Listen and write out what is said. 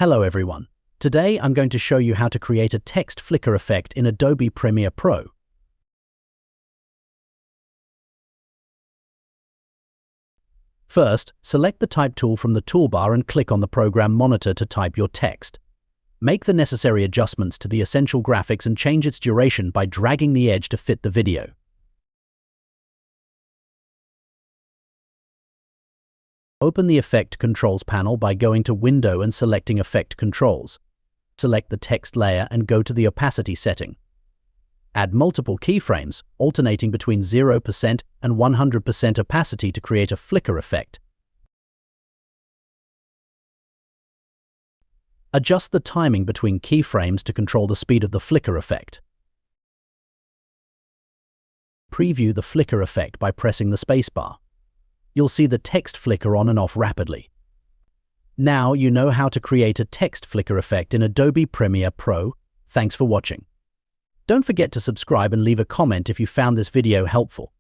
Hello everyone. Today I'm going to show you how to create a text flicker effect in Adobe Premiere Pro. First, select the Type tool from the toolbar and click on the program monitor to type your text. Make the necessary adjustments to the essential graphics and change its duration by dragging the edge to fit the video. Open the Effect Controls panel by going to Window and selecting Effect Controls. Select the text layer and go to the opacity setting. Add multiple keyframes, alternating between 0% and 100% opacity to create a flicker effect. Adjust the timing between keyframes to control the speed of the flicker effect. Preview the flicker effect by pressing the spacebar. You'll see the text flicker on and off rapidly. Now you know how to create a text flicker effect in Adobe Premiere Pro. Thanks for watching. Don't forget to subscribe and leave a comment if you found this video helpful.